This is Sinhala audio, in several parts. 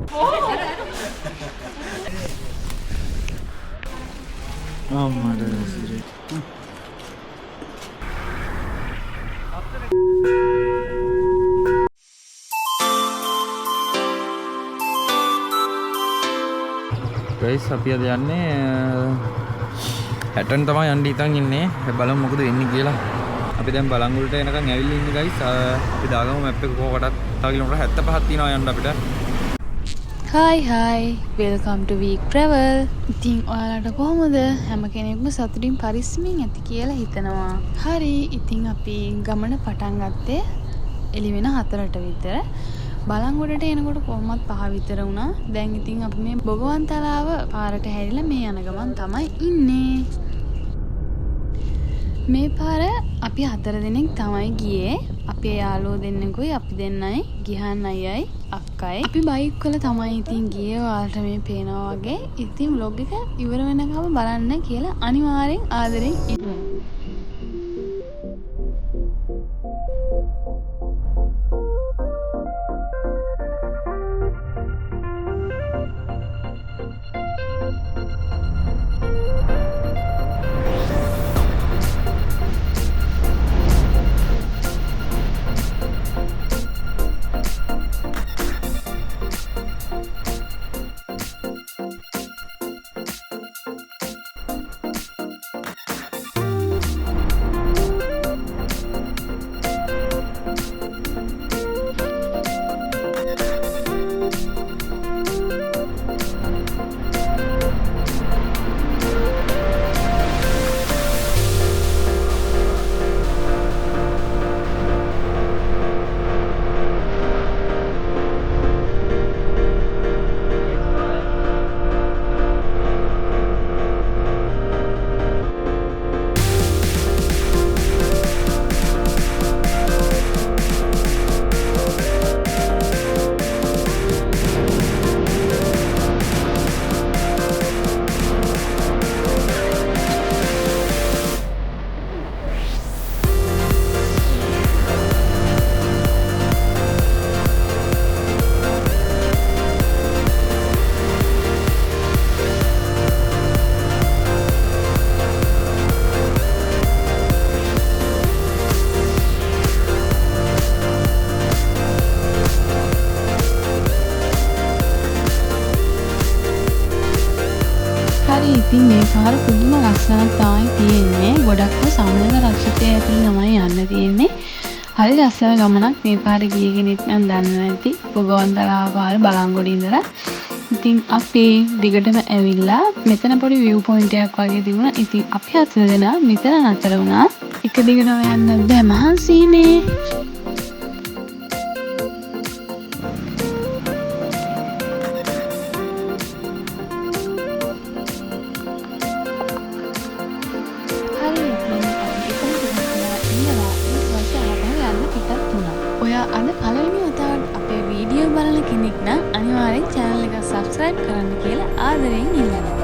අම්මට සිරේ. ගයිස් අපි අද යන්නේ 60න් තමයි යන්න ඉතින් ඉන්නේ. බලමු මොකද වෙන්නේ කියලා. අපි දැන් බලංගොඩට එනකන් ඇවිල්ලා ඉන්නේ ගයිස්. අපි දාගමු මැප් එක කොකටත් තව කිලෝමීටර් 75ක් තියෙනවා යන්න අපිට. Hi, welcome to Week Travel. ඉතින් ඔයාලට කොහොමද? හැම කෙනෙක්ම සතුටින් පරිස්සමින් ඇති කියලා හිතනවා. හරි, ඉතින් අපි ගමන පටන් ගත්තේ එළි වෙන 4ට විතර. බලංගොඩට එනකොට කොහොමත් 5 විතර වුණා. දැන් ඉතින් අපි මේ බොගවන්තලාව පාරට හැරිලා මේ යන ගමන් තමයි ඉන්නේ. මේ පාර අපි 4 දෙනෙක් තමයි ගියේ. අපේ යාළුවෝ දෙන්නෙකුයි අපි දෙන්නයි ගිහන් අයියයි අක්කයි. අපි බයික් වල තමයි ඉතින් ගියේ. ඔයාලට මේ පේනවා වගේ. ඉතින් vlog එක ඉවර වෙනකම් බලන්න කියලා අනිවාර්යෙන් ආදරෙන් ඉන්නවා. ඉතින් මේ පාර පුදුම ලස්සනක් තමයි තියෙන්නේ. ගොඩක්ම සමනල රක්ෂිතය ඇතුළේ තමයි යන්න තියෙන්නේ. හරි ලස්සන ගමනක්. මේ පාර ගිය කෙනෙක් නම් දන්නවා ඇති. බොගවන්තලාව පාර බලංගොඩ ඉඳලා. ඉතින් අපි දිගටම ඇවිල්ලා මෙතන පොඩි view point එකක් වගේ තිබුණා. ඉතින් අපි 4 දෙනා මෙතන නතර වුණා. එක දිගටම යන්න බෑ මහන්සිනේ. අද පළවෙනි වතාවට අපේ වීඩියෝ බලන කෙනෙක් නම් අනිවාර්යෙන් channel එක subscribe කරන්න කියලා ආදරෙන් ඉල්ලනවා.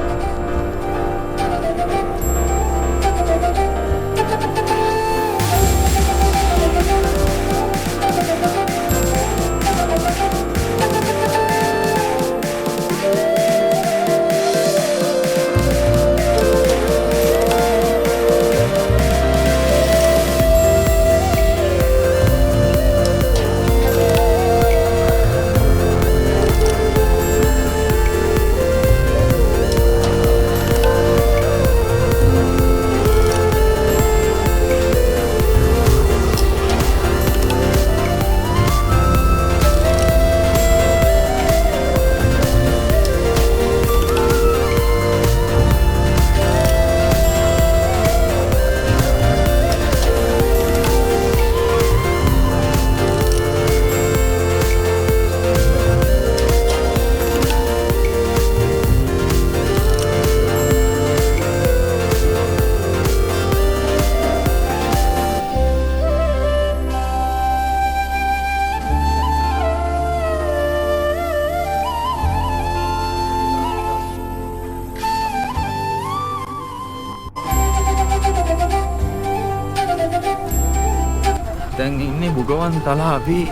දැන් ඉන්නේ බුගවන්තලාවේ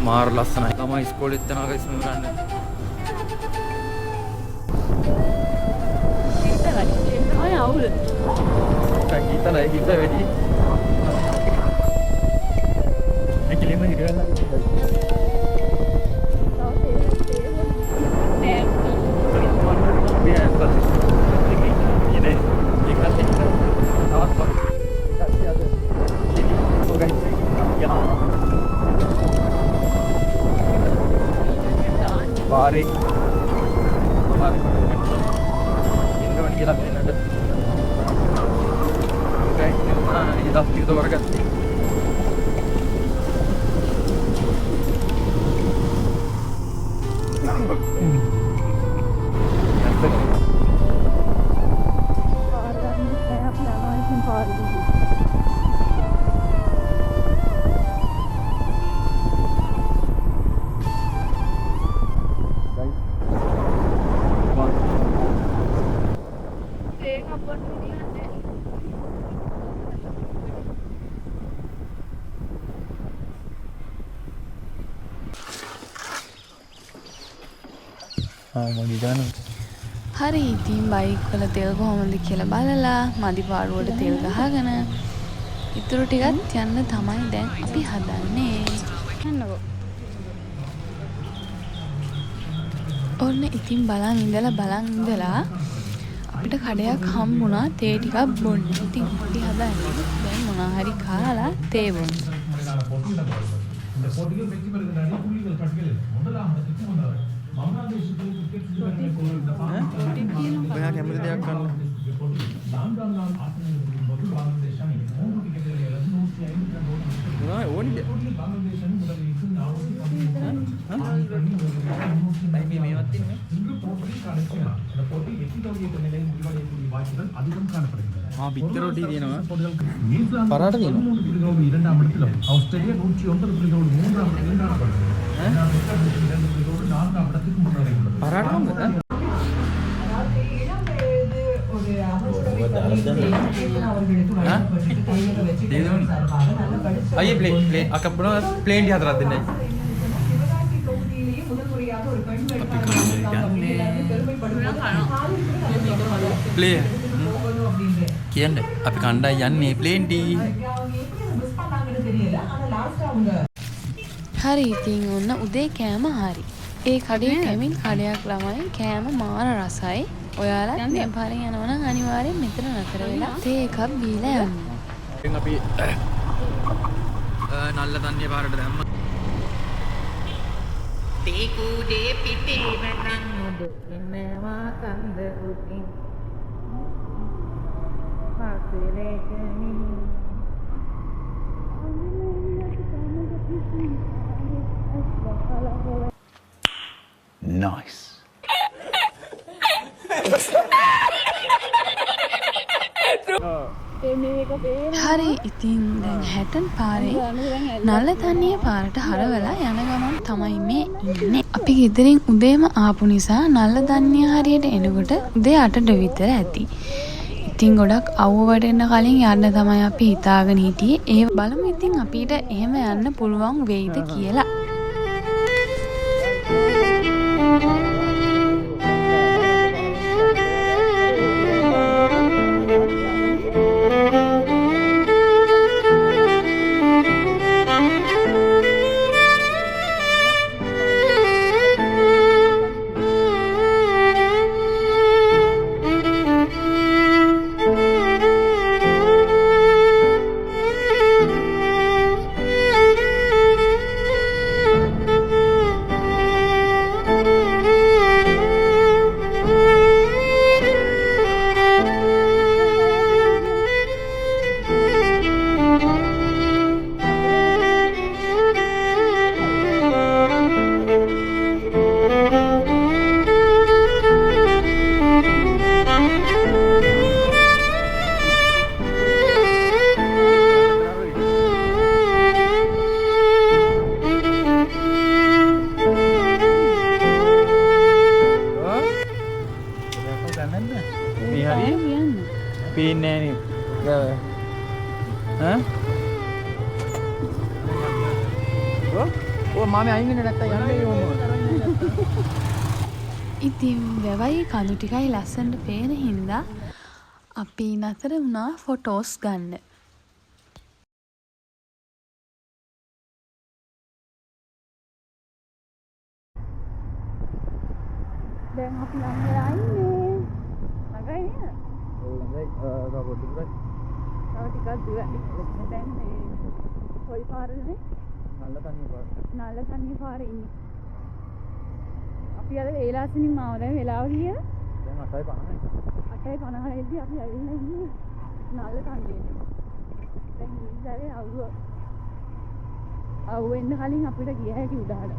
මාර ලස්සනයි. ළමයි ඉස්කෝලේත් යනවා guys මම ගන්න. අය අවුල. ගීතලයි ගීත වැඩි. ඇකිලිම හිරවලා. Pare. Indon kita main ada. Okay, ini dah kita berangkat. හරි ඉතින් බයික් වල තෙල් කොහොමද කියලා බලලා මදි පාඩුවට තෙල් ගහගෙන ඉතුරු ටිකත් යන්න තමයි දැන් අපි හදන්නේ. යන්නකෝ. ඔන්න ඉතින් බලන් ඉඳලා අපිට කඩයක් හම්බුණා තේ ටිකක් බොන්න. ඉතින් අපි හදන්නේ දැන් මොනවා හරි කාලා තේ බොන්න. Banyak yang berarti akan bitter roti තියෙනවා පරාට තියෙනවා இரண்டாம் இடத்திலும் ஆஸ்திரேலியா 109 புள்ளிகளோடு மூன்றாம் நான்காம் இடத்துக்கு முன்னேறியுள்ளது. පරාට මොකද අයියේ ප්ලේන් අකප්පන ප්ලේන් ටි හතරක් දෙන්නයි ප්ලේ කියන්නේ අපි කණ්ඩායම් යන්නේ ප්ලේන් ටි හරි ඉතින් ඔන්න උදේ කෑම හරි. ඒ කඩේ කැමින් කඩයක් ළමයි කෑම මාර රසයි. ඔයාලා මේ පාරෙන් යනවා නම් අනිවාර්යෙන් මෙතන නතර වෙලා තේ එකක් බීලා යන්න. දැන් අපි නල්ල තන්නේ පාරට දැම්ම. තේ කුඩේ පිටේ වැටන් ඔබ එනවා කන්ද උකින්. පාසලේකනි Nice. හරි ඉතින් දැන් හැටන් පාරේ නල්ල තනිය පාරට හරවලා යන ගමන් තමයි මේ ඉන්නේ. අපි ගෙදරින් උදේම ආපු නිසා නල්ල තනිය හරියට එනකොට උදේ 8ට විතර ඇති. ඉතින් ගොඩක් අවුවට එන්න කලින් යන්න තමයි අපි හිතාගෙන හිටියේ. ඒ බලමු ඉතින් අපිට එහෙම යන්න පුළුවන් වෙයිද කියලා. මාමේ අයින් වෙන්නේ නැත්තම් යන්නේ කොහොමද? ඉතින් වැවයි කඳු ටිකයි ලස්සනට පේන හින්දා අපි නතර වුණා ෆොටෝස් ගන්න. දැන් අපි ළඟ වෙලා ඉන්නේ. ළඟයි නේද? ඔව් ළඟයි. තව පොඩ්ඩක් දුරයි. තව ටිකක් දුරයි. දැන් මේ කොයි පාරේද? නල්ල කන්නේ පාර. නල්ල කන්නේ පාරේ ඉන්නේ. අපි අද වේලාසිනින් ආව දැන් වෙලාව කිය. දැන් 8:50යි. 8:50 දී අපි ඇවිල්ලා ඉන්නේ නල්ල කන්නේ. දැන් ඉස්සරේ අවු වෙන්න කලින් අපිට ගිය හැකි උඩහට.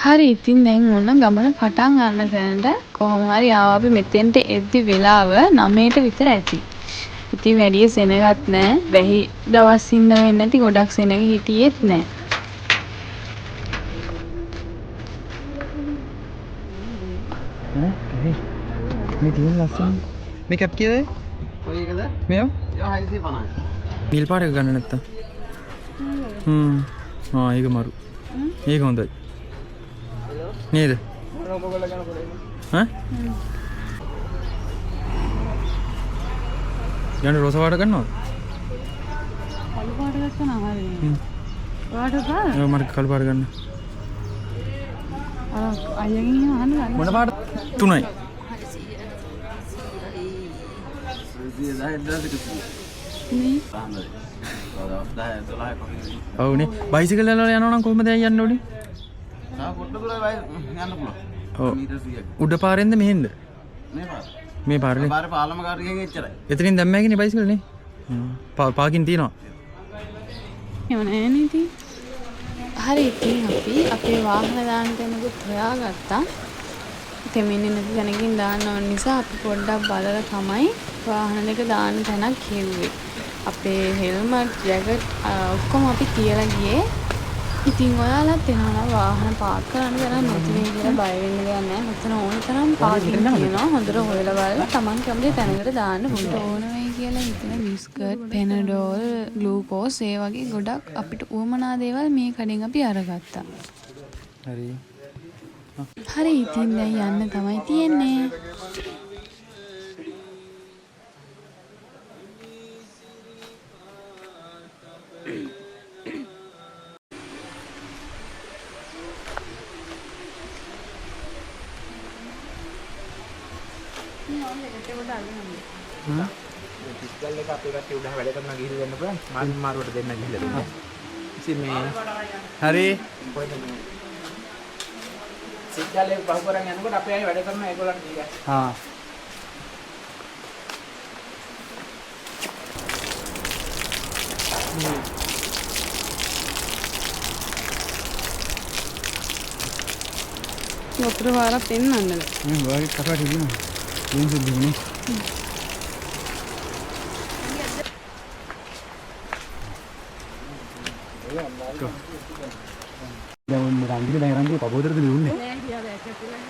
හරි ඉතින් දැන් ඔන්න ගමන පටන් ගන්න තැනට කොහොම හරි ආව අපි මෙතෙන්ට එද්දි වෙලාව 9ට විතර ඇති. ඉතින් වැඩි සෙනගත් නැහැ. වැහි දවස් ඉන්න වෙන්නේ නැති ගොඩක් සෙනග හිටියෙත් නැහැ. මේ තියෙන ලස්සන මේ කැප් කීයද? කොයි එකද? මේව? ඒවා 650යි. නිල් පාට එක ගන්න නැත්තම්. ඒක මරු. ඒක හොඳයි. නේද? ඈ? යන්න රෝස පාට ගන්නවද? කළු පාට ගත්තා හරි. ඔයාට ගන්න. මට කළු පාට ගන්න. අයියගෙන් අහන්න ගන්න. මොන පාට? 3යි. 10 ඔව්නේ. බයිසිකල් වල යනවා නම් කොහොමද යන්න ඕනේ? ඔව්. උඩ පාරෙන්ද මෙහෙන්ද? මේ පාරනේ. පාලම කාර්යයෙන් එච්චරයි. එතනින් දැම්මෑගිනේ බයිසිකල් නේ. පාකින් තියනවා. එවනේ නේද? හරි ඉතින් අපි අපේ වාහන දාන්න තැනකුත් හොයාගත්තා. තෙමින්නේ නැති තැනකින් දාන්න ඕන නිසා අපි පොඩ්ඩක් බලලා තමයි වාහන දෙක දාන්න තැනක් හෙව්වේ. අපේ හෙල්මට් ජැකට් ඔක්කොම අපි තියලා ගියේ. ඉතින් ඔයාලත් එනවා වාහන පාක් කරන්න තරම් නැති වෙයි කියලා බය වෙන්න දෙයක් නැහැ. මෙතන ඕන තරම් පාකින් තියෙනවා. හොඳට හොයලා බලලා Taman කැමති තැනකට දාන්න පුළුවන්. ඕන වෙයි කියලා හිතන බිස්කට්, පෙනඩෝල්, ග්ලූකෝස් ඒ වගේ ගොඩක් අපිට උවමනා දේවල් මේ කඩෙන් අපි අරගත්තා. හරි. හරි ඉතින් දැන් යන්න තමයි තියෙන්නේ. කොට අරගෙන පිස්කල් එක අපේ කට්ටිය උඩ වැඩ කරනවා ගිහිල්ලා දෙන්න පුළුවන්. මම මාරුවට දෙන්න ගිහිල්ලා දෙන්න. ඉතින් මේ හරි කොහෙද මේ සිග්නල් එක පහු කරන් යනකොට අපේ අය වැඩ කරනවා ඒගොල්ලන්ට දීලා. හා. වතුර වාරක් පෙන්නන්නද? වාරි කතාට දිනවා. මේ සුදුනේ. දැන් රංගිල දැන් රංගිල පබෝදරද ලියුන්නේ. නෑ කියලා දැක්ක පුරා.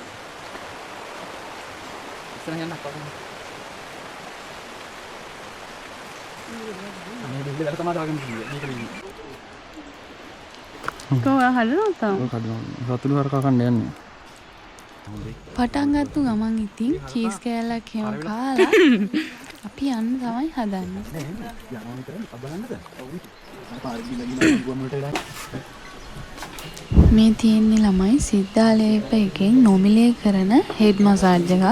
ඉස්සරහ යන්න අප්පා. අනේ දෙවියන් තමයි දාගෙන ඉන්නේ. මේක ලියන්නේ. කොහොම හදනවද තාම? ඔය කඩනවා. සතුළු හරකා කන්න යන්නේ. පටන් ගත්තු ගමන් ඉතින් චීස් කෑල්ලක් එහෙම කාලා අපි යන්න තමයි හදන්නේ. මේ තියෙන්නේ ළමයි සිද්ධාලේප එකෙන් නොමිලේ කරන හෙඩ් මසාජ් එකක්.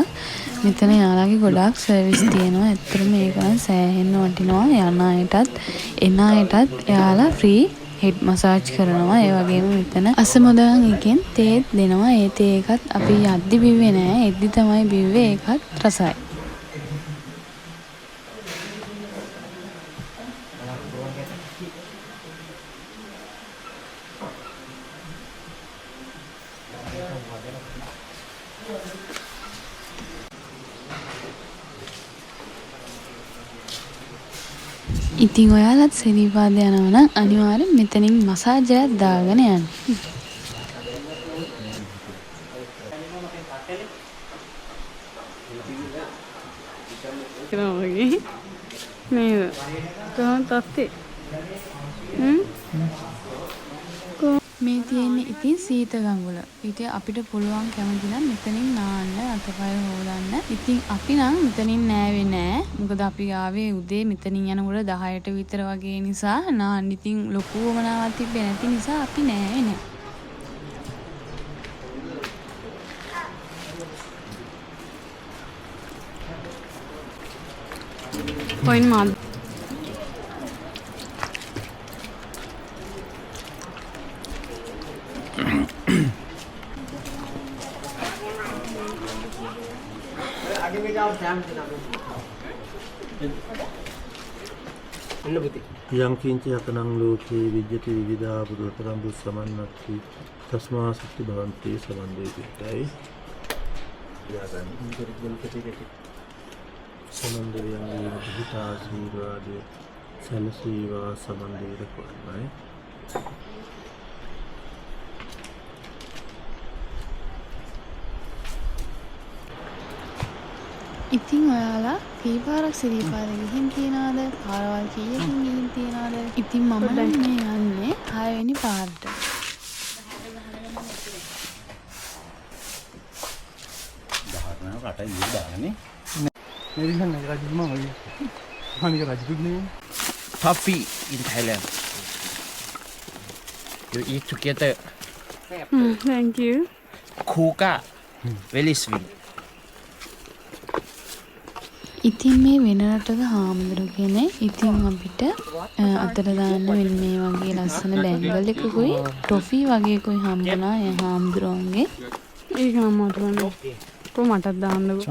මෙතන යාළගේ ගොඩාක් සර්විස් තියෙනවා. ඇත්තටම මේක නම් සෑහෙන්න වටිනවා. යන අයටත් එන අයටත් යාළා ෆ්‍රී හෙඩ් මසාජ් කරනවා. ඒ වගේම මෙතන අසමුදන් එකෙන් තේත් දෙනවා. ඒ තේ එකත් අපි යද්දි බිව්වේ නෑ. එද්දි තමයි බිව්වේ. ඒකත් රසයි. ඉතින් ඔයාලත් සිරිපාද යනවා නම් අනිවාර්යෙන් මෙතනින් මසාජ් එකක් දාගෙන යන්න. නේද? කොහොමද තත්ති? මේ තියෙන්නේ ඉතින් සීත ගඟුල. ඉතින් අපිට පුළුවන් කැමති නම් මෙතනින් නාන්න අතපය හොදන්න. ඉතින් අපි නම් මෙතනින් නෑවේ නෑ. මොකද අපි ආවේ උදේ මෙතනින් යනකොට 10ට විතර වගේ නිසා නාන්න ඉතින් ලොකු වමනාවක් තිබ්බේ නැති නිසා අපි නෑවේ නෑ. කොයින් මාත් आगे में जाओ ध्यान देना යම් කිංචි අතනං ලෝකේ විද්‍යති විවිධා බුදුතරම් දුස්සමන්නත්ති තස්මා සත්‍ය භවන්ති සමන්දේතියි සමන්දරියන් විහිතා ආශීර්වාදයේ සැලසීවා සමන්දේර කොන්නයි. ඉතින් ඔයාලා කීපාරක් සිරිපාර ගිහින් තියනවද? පාරවල් කීයකින් ගිහින් තියනවද? ඉතින් මම නම් මේ යන්නේ 6 වෙනි පාරට. Puppy in Thailand. You eat together. Thank you. Kuka. Very sweet. ඉතින් මේ වෙන රටක හාමුදුරු කෙනෙක් ඉතින් අපිට අතට දාන්න වෙන මේ වගේ ලස්සන බැංගල් එකකුයි ටොෆි වගේකුයි හම්බුණා ඒ හාමුදුරුවන්ගේ. ඒක නම් මට වන්නේ. මටත් දාන්නකෝ.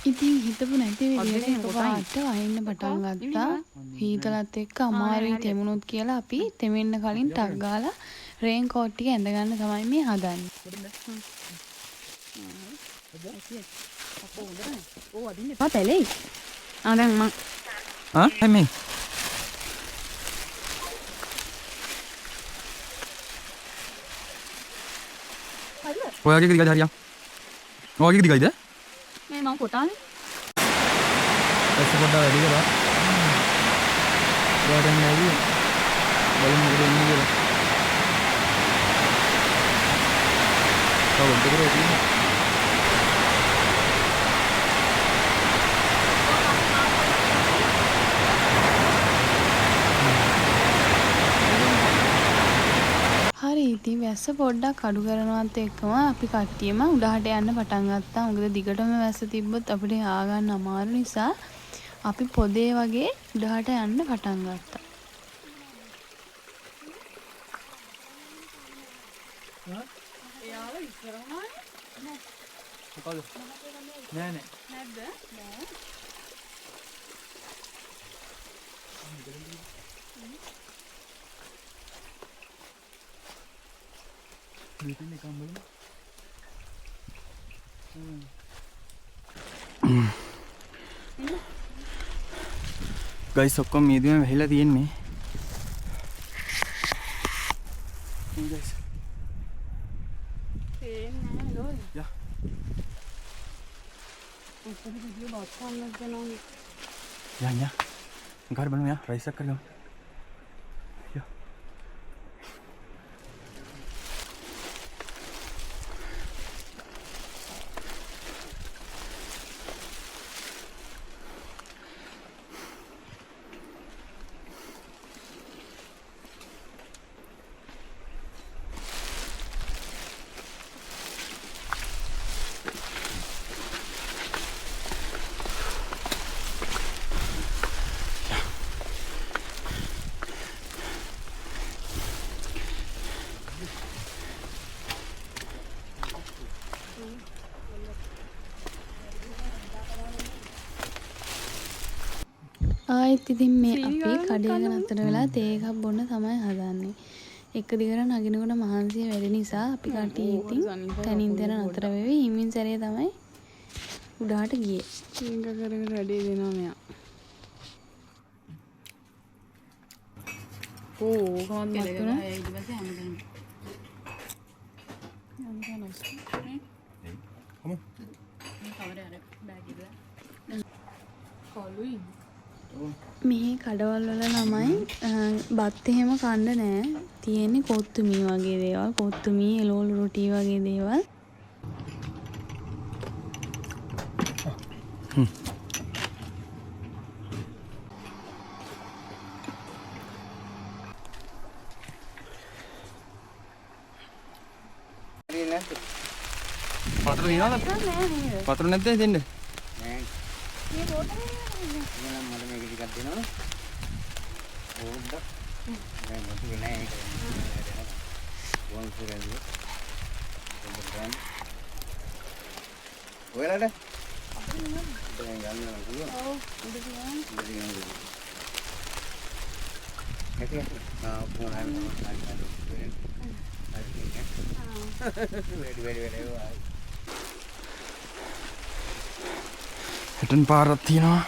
ඉතින් හිතපු නැති විදිහට එකපාරට වහින්න පටන් ගත්තා. හීතලත් එක්ක අමාරුයි තෙමුණොත් කියලා අපි තෙමෙන්න කලින් ටක් ගාලා රේන් කෝට් ටික ඇඳ ගන්න තමයි මේ හදන්නේ. පැලෙයි. දැන් මං මේ ඔයාගේ දිගයි හරියක්. ඔයාගේ දිගයිද? මේ මං කොටානේ. පස්සේ පොඩ්ඩක් වැඩි කරා. ඔයාට නැවි බලමු මොකද වෙන්නේ කියලා. තව දෙකක් තියෙනවා. වැස්ස පොඩ්ඩක් අඩු කරනවත් එක්කම අපි කට්ටියම උඩහට යන්න පටන් ගත්තා. මොකද දිගටම වැස්ස තිබ්බොත් අපිට ආගන්න අමාරු නිසා අපි පොදේ වගේ උඩහට යන්න පටන් ගත්තා. නෑ නෑ. ගයිස් ඔක්කොම මීදුමේ වැහිලා තියෙන්නේ. Ja. Ya. Angkat belum ya? Raisa kan? Ya. ආයෙත් ඉතින් මේ අපි කඩේක නතර වෙලා තේ එකක් බොන්න තමයි හදන්නේ. එක දිගට නගිනකොට මහන්සිය වැඩි නිසා අපි කට්ටිය ඉතින් තනින් තන නතර වෙවි හිමින් සැරේ තමයි උඩහට ගියේ. ටින්ක කරගෙන වැඩේ දෙනවා මෙයා. කොහොමද මතුනේ? ඊට පස්සේ හැමදේම. Kamu? මේ කවරේ අර බෑග් එක. කොළුයි. මේ කඩවල් වල ළමයි බත් එහෙම කන්න නෑ. තියෙන්නේ කොත්තු මී වගේ දේවල්, කොත්තු මී, එළවලු රොටි වගේ දේවල්. පතර දිනවද? පතර නැද්ද දෙන්න? Hetan පාරක් තියෙනවා.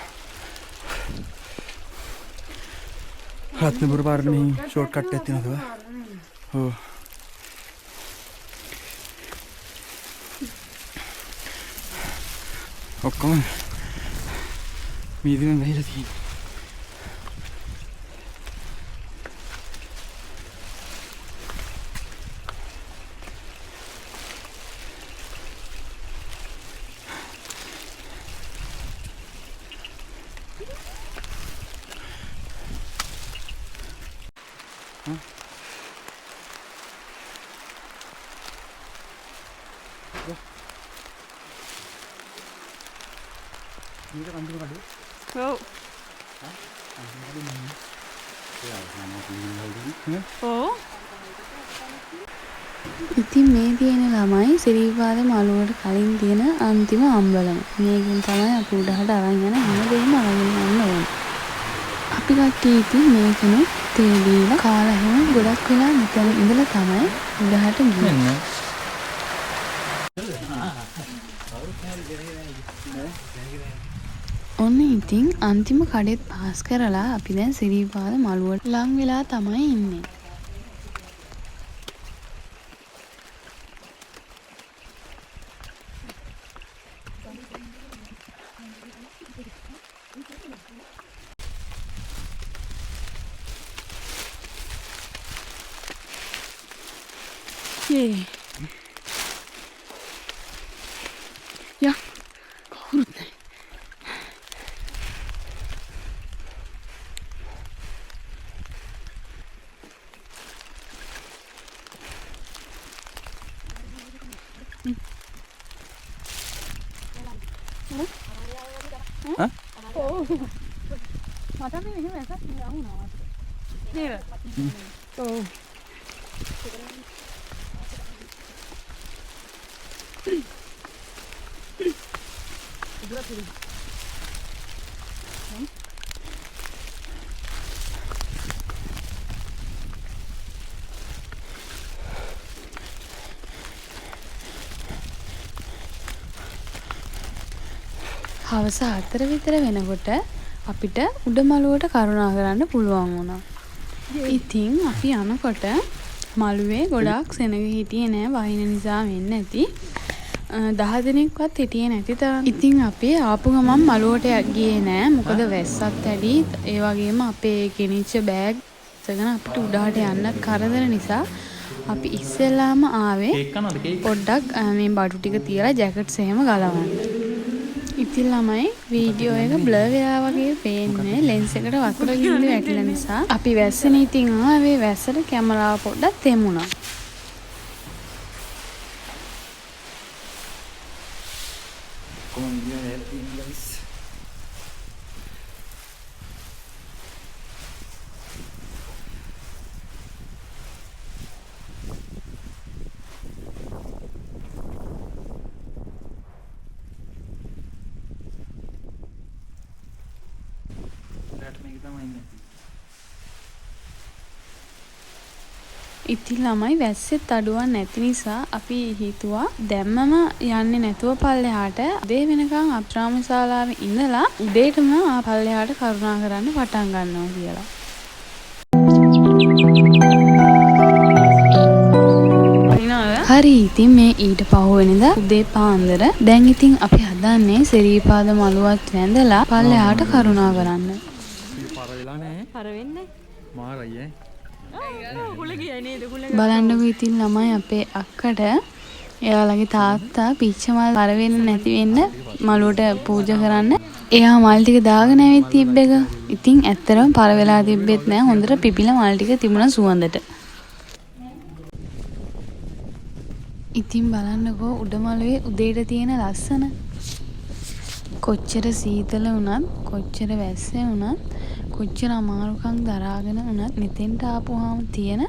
රත්නපුර පාරේ මේ ෂෝට් කට් එකක් තියෙනවා. ඔව්. ඔක්කොම මීදුමෙන් වැහිලා තියෙනවා. ඔව්. ඉතින් මේ තියෙන ළමයි සිරිපාද මළුවට කලින් තියෙන අන්තිම අම්බලම. මේකෙන් තමයි අපි උඩහට අරන් යන හැමදේම අරගෙන යන්න ඕනේ. අපි කට්ටිය ඉතින් මේකනේ තේ දීලා කාලා හැම ගොඩක් වෙලා මෙතන ඉඳලා තමයි උඩහට ගියේ. ඔන්න ඉතින් අන්තිම කඩෙත් පාස් කරලා අපි දැන් සිරිපාද මළුවට ලං වෙලා තමයි ඉන්නේ. යා කවුරුත් නැහැ. ඈ? මට මේ එහෙම එකක් නෑ. නේද? ඔව්. හවස 4 විතර වෙනකොට අපිට උඩමළුවට කරුණා කරන්න පුළුවන් වුණා. ඉතින් අපි යනකොට මළුවේ ගොඩාක් සෙනග හිටියේ නෑ වහින නිසා වෙන්නේ නැති. 10 දිනක්වත් හිටියේ නැති තරම්. ඉතින් අපි ආපු ගමන් මළුවට ගියේ නෑ. මොකද වැස්සත් වැඩි. ඒ වගේම අපේ ගෙනිච්ච බෑග් සගෙන අපිට උඩහට යන්න කරදර නිසා අපි ඉස්සෙල්ලාම ආවේ පොඩ්ඩක් මේ බඩු ටික තියලා ජැකට්ස් එහෙම ගලවන්න. ඉතින් ළමයි වීඩියෝ එක බ්ලර් වෙලා වගේ පේන්නේ ලෙන්ස් එකට වතුර ගිහින් වැටිලා නිසා. අපි වැස්සෙන ඉතින් ආවේ වැස්සට කැමරාව පොඩ්ඩක් තෙමුණා. ඉතින් ළමයි වැස්සෙත් අඩුවක් නැති නිසා අපි හිතුවා දැම්මම යන්නේ නැතුව පල්ලෙහාට උදේ වෙනකන් අප්‍රාම ශාලාවේ ඉඳලා උදේටම පල්ලෙහාට කරුණා කරන්න පටන් ගන්නවා කියලා. හරි ඉතින් මේ ඊට පහුවෙනිදා උදේ පාන්දර දැන් ඉතින් අපි හදන්නේ සිරීපාද මළුවත් වැඳලා පල්ලෙහාට කරුණා කරන්න. පාර වෙලා නැහැ. පර වෙන්නේ. මාරයි ඈ. බලන්නකෝ ඉතින් ළමයි අපේ අක්කට එයාලගේ තාත්තා පිච්ච මල් පර වෙන්නේ නැති වෙන්න මළුවට පූජා කරන්න එයා මල් ටික දාගෙන ඇවිත් තිබ්බ එක. ඉතින් ඇත්තටම පර වෙලා තිබ්බෙත් නෑ. හොඳට පිපිලා මල් ටික තිබුණා සුවඳට. ඉතින් බලන්නකෝ උඩමළුවේ උදේට තියෙන ලස්සන. කොච්චර සීතල වුණත් කොච්චර වැස්ස වුණත් කොච්චර අමාරුකම් දරාගෙන වුණත් මෙතෙන්ට ආපුවාම තියෙන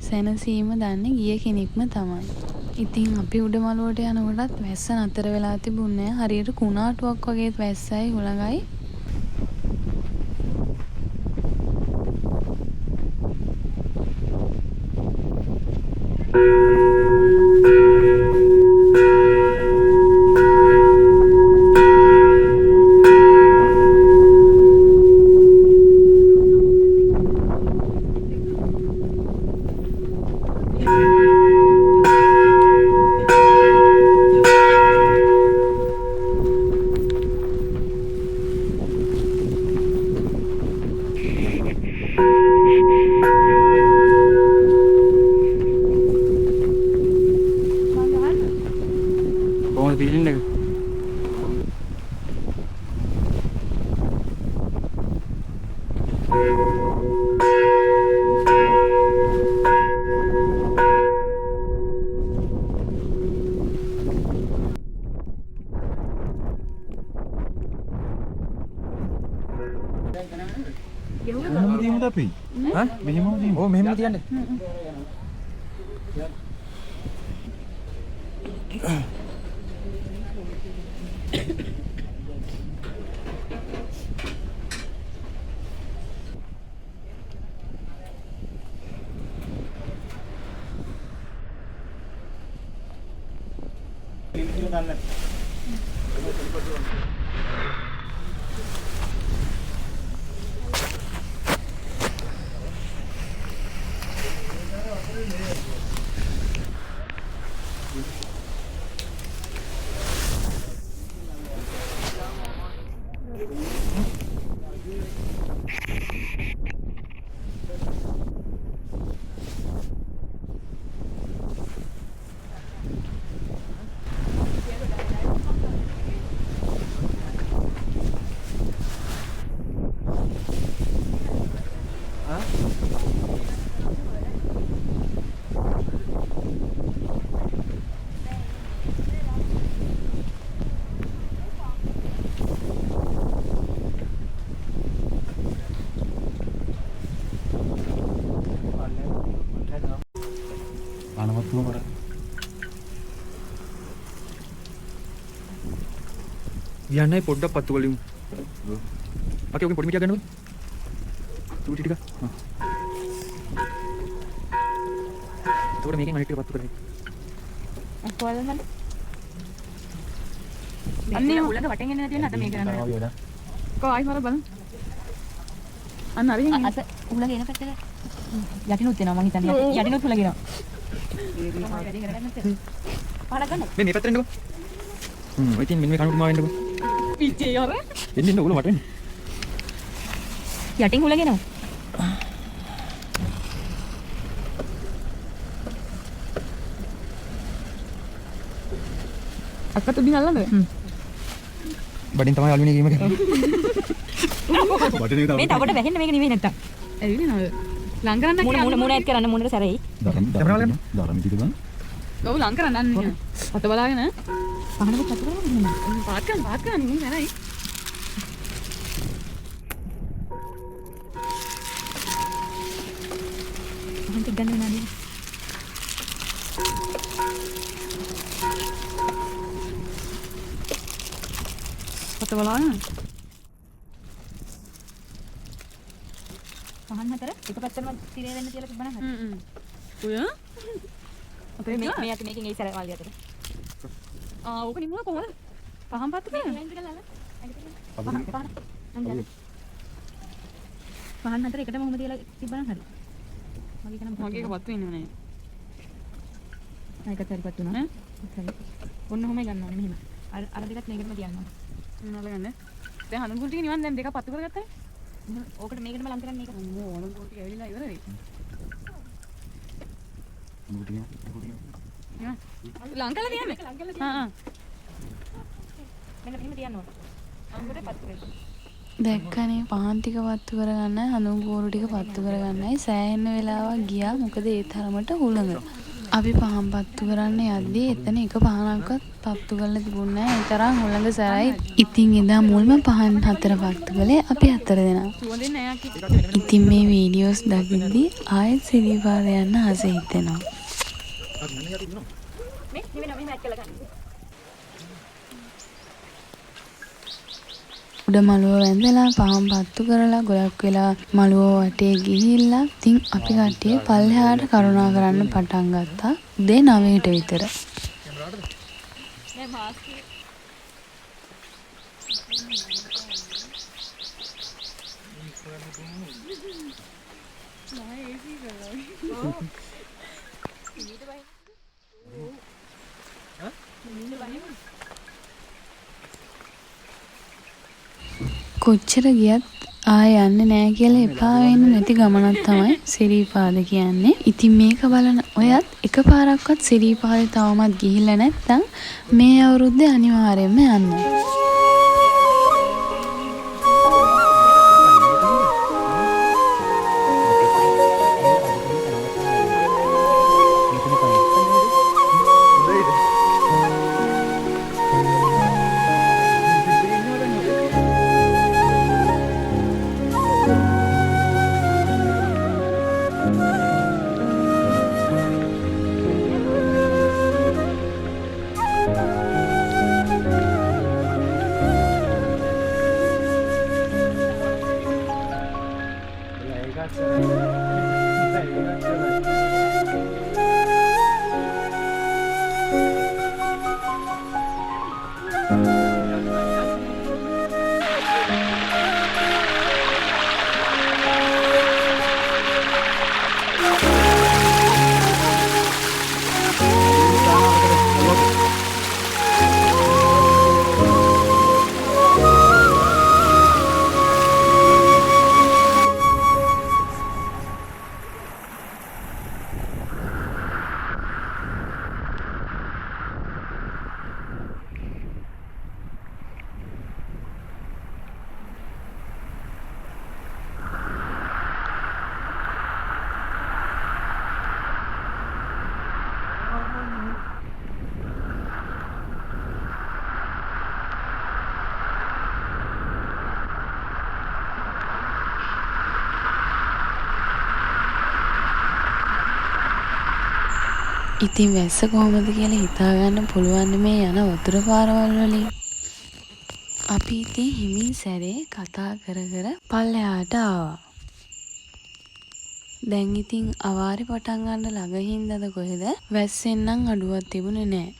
සැනසීම දන්නේ ගිය කෙනෙක්ම තමයි. ඉතින් අපි උඩමළුවට යනකොටත් වැස්ස නතර වෙලා තිබුණේ නැහැ. හරියට කුණාටුවක් වගේ වැස්සයි හුලඟයි. කොහොමද ෆීලින් එක? මෙහෙම තියමුද අපි? හා? මෙහෙම තියමු. ඕ මෙහෙම තියන්නේ. යන්නයි පොඩ්ඩක් පත්තු වලින්. අකේ ඔකේ පොඩි මිටියක් ගන්නවද? චූටි ටික. හා. ඒකට මේකෙන් අනිත් ටික පත්තු කරගන්න. කොහොමද මන්ද? අන්නේ උලඟ වටෙන් එන්නේ නැති වෙන අද මේක ගන්න. කො ආයි මර බලන්න. අන්න අරින් අත උලඟ එන පැත්තට යටිනුත් එනවා මං හිතන්නේ. යටිනුත් උලඟ එනවා. පාඩක් ගන්න. මේ පැත්තට එන්නකෝ. ඔය තින් මෙන්න මේ කණුට මාව එන්නකෝ. පිච්චේ යර. එන්න උල මට එන්න. යටින් උලඟ එනවා. අක්කට උඩින් අල්ලන්නද? බඩින් තමයි අලුමිනිය ගේම කරන්නේ. මේ තවට වැහෙන්න මේක නෙවෙයි නැත්තම්. ඇවිල්ලා නේද? ලං කරන්න කියලා මුණ ඇත් කරන්න මුණට සැරෙයි. ඔව් ලං කරන්න අන්න. අත බලාගෙන පහනක පත කරන්න. පාත් කරන්න මුණ සැරෙයි. අහන්න ගන්න නෑ. පත බලාගෙන පහන් හතර එක පැත්තටම තිරේ වෙන්න තියලා තිබ්බනම් හරි. ඔය අපේ මේ අත මේකෙන් ඒ සැර වලිය අතට. ඕක නිමුණ කොහොමද? පහන් පත්තු කියන්නේ. ලයින් දෙකලා පහන් හතර එකටම මොහොම තියලා තිබ්බනම් හරි. මගේ කන මගේ එක පත්තු වෙන්නේ නැහැ. ඒකත් හරි පත්තු වුණා. හරි. ඔන්න ඔහොමයි ගන්න ඕනේ මෙහෙම. අර දෙකත් මේකටම තියන්න ඕනේ. මොනවද ගන්න? දැන් හඳුන් ටික නිවන් දැන් දෙකක් පත්තු කරගත්තා. ඕකට මේකටම ලං කරන්න මේක. ඕන කොට ඇවිල්ලා ඉවරයි. ලං කළා තියන්නේ. හා. මෙන්න මෙහෙම තියන්න ඕන. අංගුරේ පත්තු කරගන්න. දැක්කනේ පහන් ටික පත්තු කරගන්න හඳුන් කෝරු ටික පත්තු කරගන්නයි සෑහෙන වෙලාවක් ගියා. මොකද ඒ තරමට හුළඟ. අපි පහන් පත්තු කරන්න යද්දී එතන එක පහනක්වත් පත්තු කරලා තිබුණේ නැහැ. ඒ තරම් හුළඟ සැරයි. ඉතින් එදා මුල්ම පහන් හතර පත්තු කළේ අපි හතර දෙනා. ඉතින් මේ වීඩියෝස් දකිද්දී ආයෙත් සිරිපාද යන්න ආස හිතෙනවා. උඩ මළුව වැඳලා පහන් පත්තු කරලා ගොඩක් වෙලා මළුව වටේ ගිහිල්ලා ඉතින් අපි කට්ටිය පල්ලෙහාට කරුණා කරන්න පටන් ගත්තා. උදේ 9ට විතර. කොච්චර ගියත් ආය යන්නේ නෑ කියලා එපා වෙන්නේ නැති ගමනක් තමයි සිරිපාද කියන්නේ. ඉතින් මේක බලන ඔයත් එකපාරක්වත් සිරිපාදේ තවමත් ගිහිල්ලා නැත්නම් මේ අවුරුද්දේ අනිවාර්යයෙන්ම යන්න. ඉතින් වැස්ස කොහොමද කියලා හිතා ගන්න පුළුවන් මේ යන වතුර පාරවල් වලින්. අපි ඉතින් හිමින් සැරේ කතා කර කර පල්ලෙහාට ආවා. දැන් ඉතින් අවාරි පටන් ගන්න ළඟ හින්දාද කොහෙද වැස්සෙන් නම් අඩුවක් තිබුණේ නැහැ.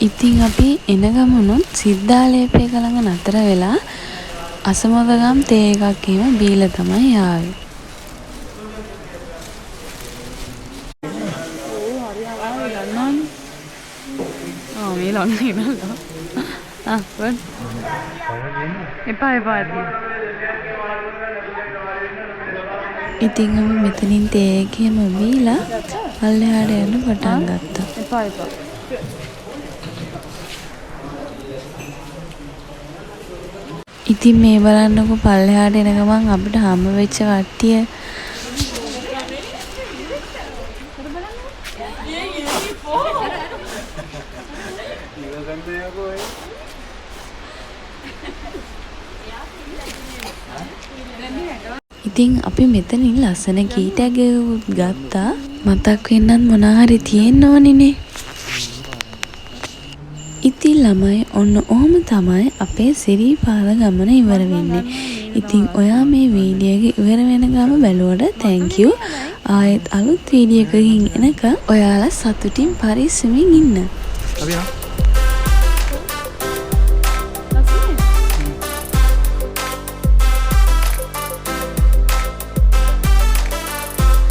ඉතින් අපි එන ගමනොත් සිද්ධාලේපේ ළඟ නතර වෙලා අසමදගම් තේ එකක් එහෙම බීලා තමයි ආවේ. මේ ළඟ ඉන්නවා. වන්. එපා. ඉතින් අපි මෙතනින් තේ එකම බීලා පල්ලෙහාට යන්න පටන් ගත්තා. එපා. ඉතින් මේ බලන්නකො පල්ලෙහාට එන ගමන් අපිට හම්බ වෙච්ච කට්ටිය. ඉතින් අපි මෙතනින් ලස්සන කීටයක් ගත්තා. මතක් වෙන්නත් මොනා හරි තියෙන්න ඕනිනේ. ඉතින් ළමයි ඔන්න ඔහොම තමයි අපේ සිරිපාද ගමන ඉවර වෙන්නේ. ඉතින් ඔයා මේ වීඩියෝ එක ඉවර වෙනකම් බැලුවට thank you. ආයෙත් අලුත් වීඩියෝ එකකින් එනකම් ඔයාලා සතුටින් පරිස්සමින් ඉන්න. අපි යනවා.